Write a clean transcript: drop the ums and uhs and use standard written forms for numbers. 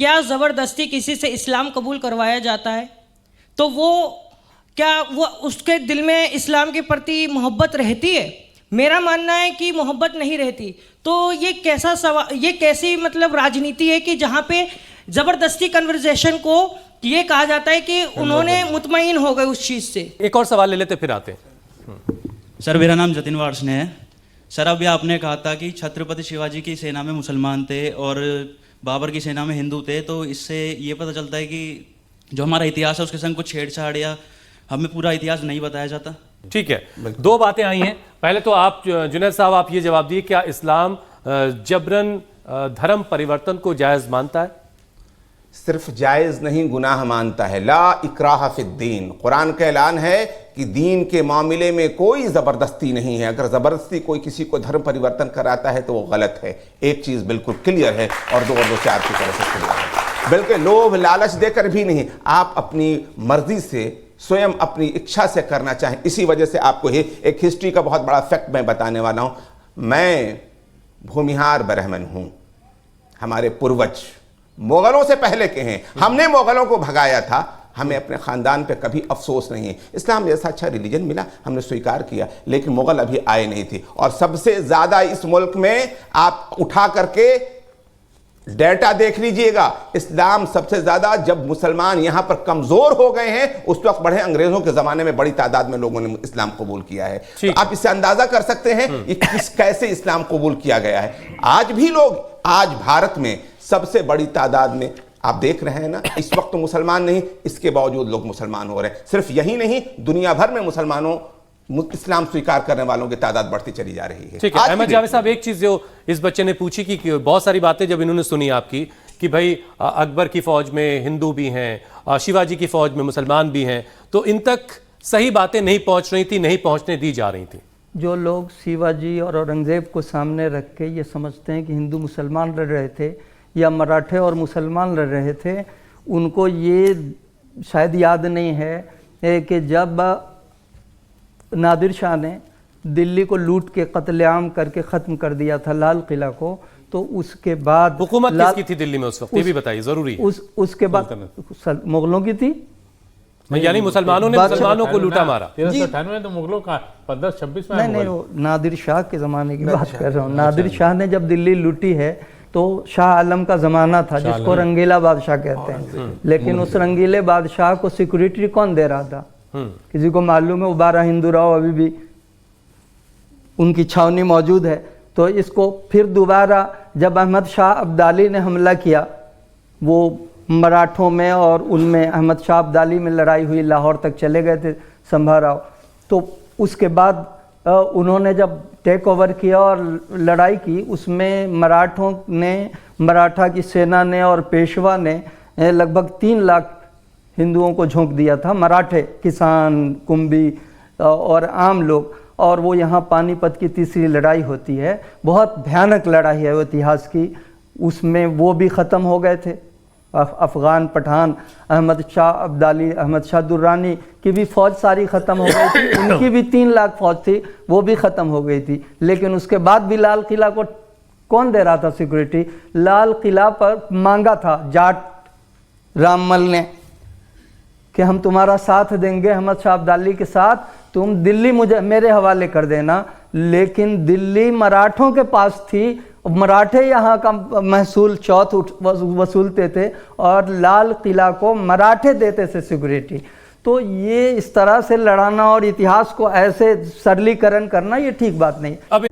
क्या ज़बरदस्ती किसी से इस्लाम कबूल करवाया जाता है तो वो उसके दिल में इस्लाम के प्रति मोहब्बत रहती है? मेरा मानना है कि मोहब्बत नहीं रहती। तो ये कैसा सवाल, ये कैसी मतलब राजनीति है कि जहाँ पे ज़बरदस्ती कन्वर्सेशन को ये कहा जाता है कि उन्होंने मुतमईन हो गए उस चीज़ से। एक और सवाल ले लेते फिर आते हैं। सर मेरा नाम जतिन वार्ष्णेय है। सर अभी आपने कहा था कि छत्रपति शिवाजी की सेना में मुसलमान थे और बाबर की सेना में हिंदू थे, तो इससे ये पता चलता है कि जो हमारा इतिहास है उसके संग कुछ छेड़छाड़ या हमें पूरा इतिहास नहीं बताया जाता। ठीक है, दो बातें आई हैं। पहले तो आप जुनैद साहब आप ये जवाब दिए, क्या इस्लाम जबरन धर्म परिवर्तन को जायज़ मानता है? सिर्फ जायज़ नहीं, गुनाह मानता है। ला इकराह फिद्दीन, कुरान का ऐलान है कि दीन के मामले में कोई ज़बरदस्ती नहीं है। अगर ज़बरदस्ती कोई किसी को धर्म परिवर्तन कराता है तो वो गलत है। एक चीज़ बिल्कुल क्लियर है और दो चार की तरह से क्लियर है। बिल्कुल लोभ लालच देकर भी नहीं, आप अपनी मर्जी से स्वयं अपनी इच्छा से करना चाहें। इसी वजह से आपको एक हिस्ट्री का बहुत बड़ा फैक्ट मैं बताने वाला हूँ। मैं भूमिहार ब्राह्मण हूँ। हमारे पूर्वज मुगलों से पहले के हैं। हमने मुगलों को भगाया था। हमें अपने ख़ानदान पे कभी अफसोस नहीं है। इस्लाम जैसा अच्छा रिलीजन मिला, हमने स्वीकार किया, लेकिन मुगल अभी आए नहीं थे। और सबसे ज़्यादा इस मुल्क में आप उठा करके डेटा देख लीजिएगा, इस्लाम सबसे ज़्यादा जब मुसलमान यहाँ पर कमज़ोर हो गए हैं उस वक्त बढ़े। अंग्रेज़ों के ज़माने में बड़ी तादाद में लोगों ने इस्लाम कबूल किया है। तो आप इससे अंदाज़ा कर सकते हैं ये कैसे इस्लाम कबूल किया गया है। आज भी लोग, आज भारत में सबसे बड़ी तादाद में आप देख रहे हैं ना, इस वक्त तो मुसलमान नहीं, इसके बावजूद लोग मुसलमान हो रहे हैं। सिर्फ यही नहीं, दुनिया भर में मुसलमानों इस्लाम स्वीकार करने वालों की तादाद बढ़ती चली जा रही है। ठीक है अहमद जावेद साहब, एक चीज जो इस बच्चे ने पूछी कि बहुत सारी बातें जब इन्होंने सुनी आपकी कि भाई अकबर की फौज में हिंदू भी हैं, शिवाजी की फौज में मुसलमान भी हैं, तो इन तक सही बातें नहीं पहुंच रही थी, नहीं पहुंचने दी जा रही थी। जो लोग शिवाजी और औरंगज़ेब को सामने रख के ये समझते हैं कि हिंदू मुसलमान लड़ रहे थे या मराठे और मुसलमान लड़ रहे थे, उनको ये शायद याद नहीं है कि जब नादिर शाह ने दिल्ली को लूट के कत्लेआम करके ख़त्म कर दिया था लाल किला को, तो उसके बाद हुकूमत किसकी थी दिल्ली में उस वक्त, ये भी बताइए, जरूरी है। उसके बाद मुगलों की थी, यानी मुसलमानों ने मुसलमानों को लूटा मारा। 1398 तो मुगलों का 1526 में नहीं, वो नादिर शाह के ज़माने की बात कर रहा हूँ। नादिर शाह ने जब दिल्ली लूटी है तो शाह आलम का ज़माना था, जिसको रंगीला बादशाह कहते हैं। लेकिन उस रंगीले बादशाह को सिक्योरिटी कौन दे रहा था? किसी को मालूम है? वो 12 हिंदू राव अभी भी उनकी छावनी मौजूद है। तो इसको फिर दोबारा जब अहमद शाह अब्दाली ने हमला किया, वो मराठों में और उनमें अहमद शाह अब्दाली में लड़ाई हुई, लाहौर तक चले गए थे संभा राव। तो उसके बाद उन्होंने जब टेक ओवर किया और लड़ाई की, उसमें मराठों ने, मराठा की सेना ने और पेशवा ने लगभग 3 लाख हिंदुओं को झोंक दिया था। मराठे, किसान, कुंभी और आम लोग। और वो यहाँ पानीपत की तीसरी लड़ाई होती है, बहुत भयानक लड़ाई है वो इतिहास की। उसमें वो भी ख़त्म हो गए थे, अफ़गान पठान, अहमद शाह अब्दाली, अहमद शाह दुर्रानी की भी फ़ौज सारी ख़त्म हो गई थी। उनकी भी 3 लाख फ़ौज थी, वो भी ख़त्म हो गई थी। लेकिन उसके बाद भी लाल किला को कौन दे रहा था सिक्योरिटी? लाल किला पर मांगा था जाट राममल ने कि हम तुम्हारा साथ देंगे, अहमद शाह अब्दाली के साथ, तुम दिल्ली मुझे मेरे हवाले कर देना। लेकिन दिल्ली मराठों के पास थी, मराठे यहाँ का महसूल चौथ वसूलते थे और लाल किला को मराठे देते थे सिक्योरिटी। तो ये इस तरह से लड़ाना और इतिहास को ऐसे सरलीकरण करना, ये ठीक बात नहीं। अब